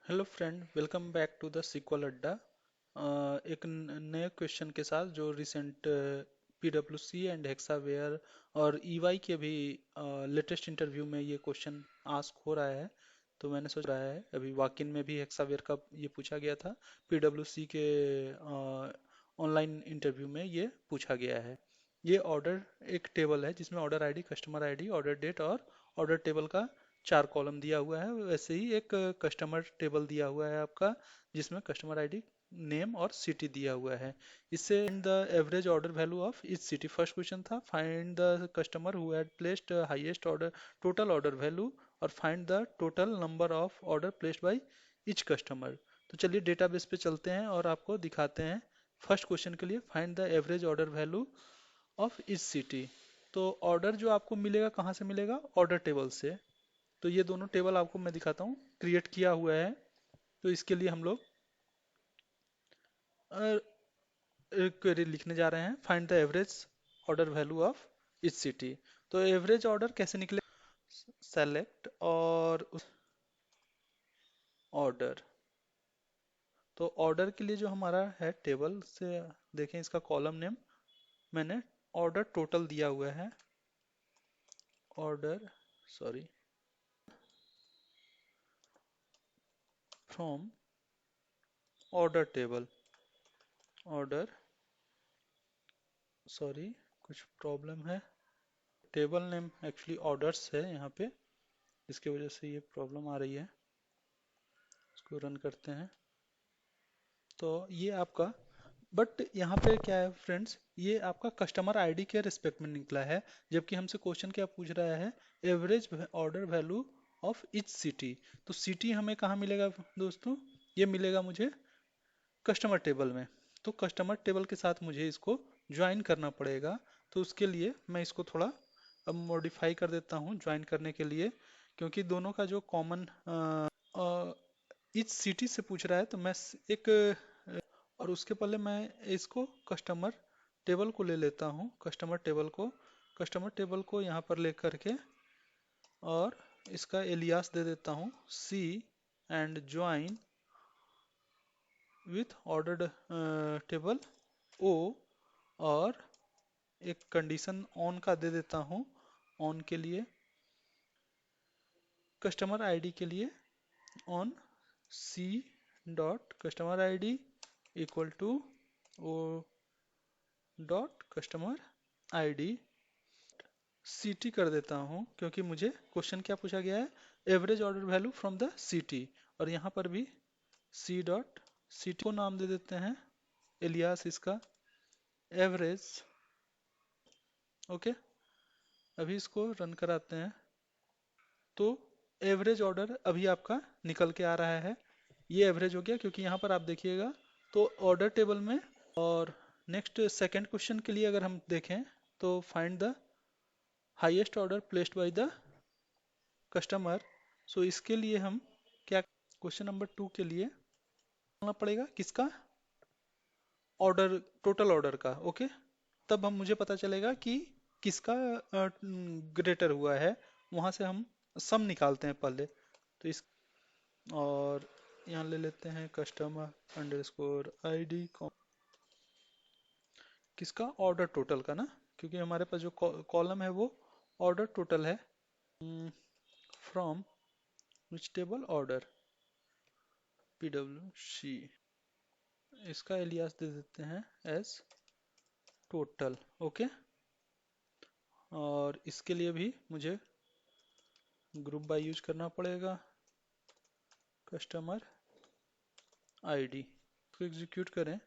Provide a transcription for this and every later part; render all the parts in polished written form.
Hello friend, welcome back to the SQL Adda. एक नए question के साथ जो रिसेंट पीडब्ल्यूसी एंड हेक्सावेयर और ईवाई के भी लेटेस्ट इंटरव्यू में ये क्वेश्चन आस्क हो रहा है। तो मैंने सोच रहा है अभी वाकिन में भी हेक्सावेयर का ये पूछा गया था। पीडब्ल्यूसी के ऑनलाइन इंटरव्यू में ये पूछा गया है। ये ऑर्डर एक टेबल है जिसमें order ID, customer ID, order date और ऑर्डर टेबल का चार कॉलम दिया हुआ है। वैसे ही एक कस्टमर टेबल दिया हुआ है आपका, जिसमें कस्टमर आईडी, नेम और सिटी दिया हुआ है। इससे find the average order value of each city, first question था find the customer who had placed highest order total order value, और find the total number of order placed by each customer. तो चलिए database पे चलते हैं और आपको दिखाते हैं। फर्स्ट क्वेश्चन के लिए find the average order value of each city. तो ऑर्डर जो आपको मिलेगा कहाँ से मिलेगा? ऑर्डर टेबल से। तो ये दोनों टेबल आपको मैं दिखाता हूँ, क्रिएट किया हुआ है। तो इसके लिए हम लोग क्वेरी लिखने जा रहे हैं, find the average order value of each city. तो एवरेज ऑर्डर कैसे निकले? सेलेक्ट और ऑर्डर। तो ऑर्डर के लिए जो हमारा है टेबल से देखें, इसका कॉलम नेम मैंने ऑर्डर टोटल दिया हुआ है। Order, sorry, from order table. Order, sorry, कुछ प्रॉब्लम है। टेबल नेम एक्चुअली ऑर्डर्स है यहाँ पे, इसकी वजह से ये प्रॉब्लम आ रही है। इसको रन करते हैं। तो ये आपका, बट यहाँ पे क्या है फ्रेंड्स, ये आपका कस्टमर आईडी के रिस्पेक्ट में निकला है। जबकि हमसे क्वेश्चन क्या पूछ रहा है? Average order value of each city. तो सिटी हमें कहाँ मिलेगा दोस्तों? ये मिलेगा मुझे कस्टमर टेबल में। तो कस्टमर टेबल के साथ मुझे इसको ज्वाइन करना पड़ेगा। तो उसके लिए मैं इसको थोड़ा अब मॉडिफाई कर देता हूँ ज्वाइन करने के लिए, क्योंकि दोनों का जो कॉमन इस सिटी से पूछ रहा है। तो मैं एक और उसके पहले मैं इसको कस्टमर टेबल को ले लेता हूँ। कस्टमर टेबल को यहाँ पर ले करके और इसका एलियास दे देता हूँ C and join with ordered table O, और एक कंडीशन ऑन का दे देता हूँ। ऑन के लिए कस्टमर आईडी के लिए on C dot customer ID equal to O dot customer ID सीटी कर देता हूँ, क्योंकि मुझे क्वेश्चन क्या पूछा गया है? Average order value from the city. और यहाँ पर भी सी डॉट सिटी को नाम दे देते हैं, एलियास इसका एवरेज। ओके, अभी इसको रन कराते हैं। तो एवरेज ऑर्डर अभी आपका निकल के आ रहा है। ये एवरेज हो गया, क्योंकि यहाँ पर आप देखिएगा तो ऑर्डर टेबल में। और नेक्स्ट सेकंड क्वेश्चन के लिए अगर हम देखें, तो find the highest order placed by the customer. So इसके लिए हम क्या, क्वेश्चन नंबर 2 के लिए करना पड़ेगा किसका? ऑर्डर, टोटल ऑर्डर का। ओके, तब हम मुझे पता चलेगा कि किसका ग्रेटर हुआ है। वहां से हम सम निकालते हैं पहले। तो इस, और यहाँ ले लेते हैं कस्टमर अंडरस्कोर आईडी, किसका? ऑर्डर टोटल का ना, क्योंकि हमारे पास जो कॉलम है वो ऑर्डर टोटल है। From which table? Order, PWC। इसका एलियास दे देते हैं एस टोटल। ओके, और इसके लिए भी मुझे ग्रुप बाय यूज करना पड़ेगा, कस्टमर आईडी। तो एग्जीक्यूट करें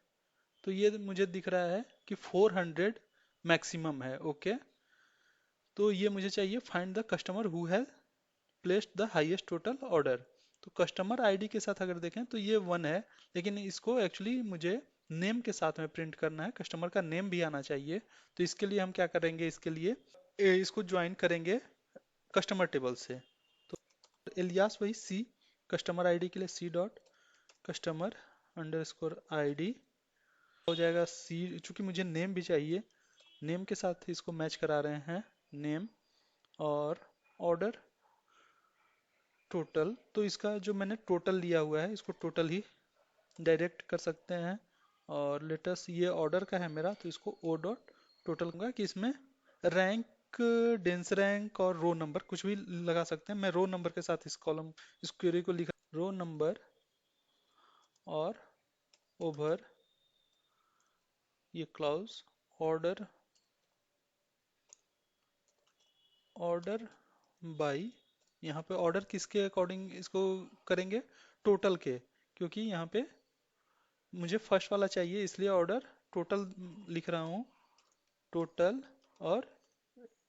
तो ये मुझे दिख रहा है कि 400 मैक्सिमम है। ओके, तो ये मुझे चाहिए find the customer who has placed the highest total order. तो कस्टमर आईडी के साथ अगर देखें तो ये 1 है, लेकिन इसको एक्चुअली मुझे नेम के साथ में प्रिंट करना है, कस्टमर का नेम भी आना चाहिए। तो इसके लिए हम क्या करेंगे? इसके लिए इसको ज्वाइन करेंगे कस्टमर टेबल से। तो एलियास वही सी, कस्टमर आईडी के लिए C dot customer underscore ID हो जाएगा सी। चूंकि मुझे नेम भी चाहिए, नेम के साथ इसको मैच करा रहे हैं, नेम और ऑर्डर टोटल, तो इसका जो मैंने टोटल लिया हुआ है इसको टोटल ही डायरेक्ट कर सकते हैं। और लेटस ये ऑर्डर का है मेरा, तो इसको ओ डॉट टोटल दूंगा कि इसमें रैंक, डेंस रैंक और रो नंबर कुछ भी लगा सकते हैं। मैं रो नंबर के साथ इस कॉलम, इस क्वेरी को लिखा, रो नंबर और ओवर ये क्लाउज ऑर्डर, ऑर्डर बाय, यहाँ पे ऑर्डर किसके अकॉर्डिंग इसको करेंगे, टोटल के, क्योंकि यहाँ पे मुझे फर्स्ट वाला चाहिए इसलिए ऑर्डर टोटल लिख रहा हूँ, टोटल और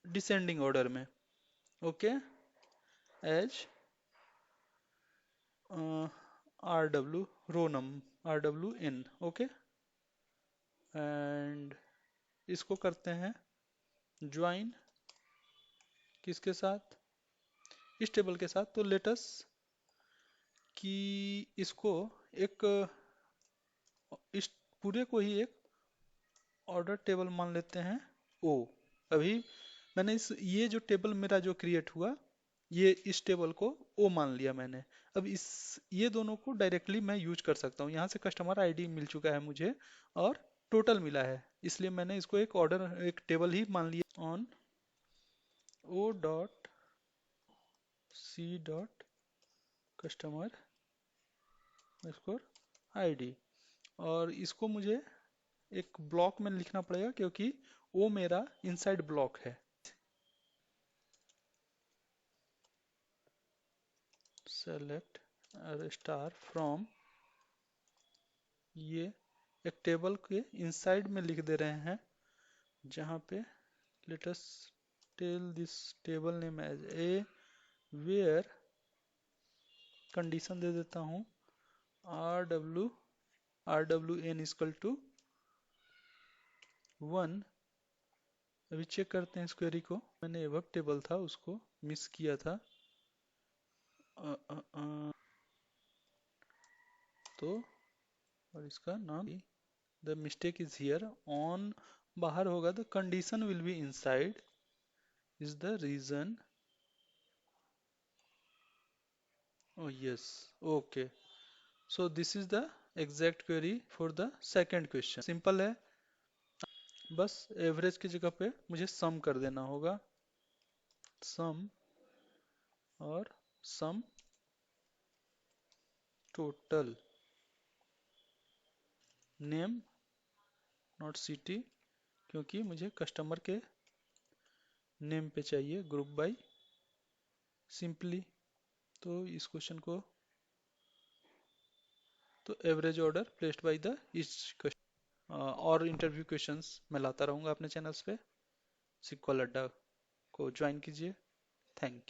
डिसेंडिंग ऑर्डर में। Okay, as R W row num, R W N. Okay, and इसको करते हैं ज्वाइन किसके साथ, इस टेबल के साथ। तो लेटस कि इसको एक, इस पूरे को ही एक ऑर्डर टेबल मान लेते हैं ओ। अभी मैंने इस, ये जो टेबल मेरा जो क्रिएट हुआ, ये इस टेबल को ओ मान लिया मैंने। अब इस, ये दोनों को डायरेक्टली मैं यूज कर सकता हूँ। यहाँ से कस्टमर आईडी मिल चुका है मुझे और टोटल मिला है, इसलिए मैंने इसको एक ऑर्डर, एक टेबल ही मान लिया। On O dot C dot customer score ID, और इसको मुझे एक ब्लॉक में लिखना पड़ेगा क्योंकि वो मेरा इनसाइड ब्लॉक है। सेलेक्ट स्टार फ्रॉम, ये एक टेबल के इनसाइड में लिख दे रहे हैं जहाँ पे let's tell this table name as A, where condition दे देता हूँ R W N equal to 1। अभी चेक करते हैं इस क्वेरी को, मैंने एबव टेबल था उसको मिस किया था। अ, अ, अ, तो और इसका नाम, the mistake is here, on बाहर होगा, the condition will be inside is the reason. oh yes, okay, so this is the exact query for the second question। Simple है, बस एवरेज की जगह पे मुझे सम कर देना होगा, सम और sum total, name not city, क्योंकि मुझे कस्टमर के नेम पे चाहिए, ग्रुप बाय सिंपली। तो इस क्वेश्चन को, तो average order placed by the each question. और इंटरव्यू क्वेश्चंस मैं लाता रहूंगा अपने चैनल्स पे। सिक्वल अड्डा को ज्वाइन कीजिए। Thank you.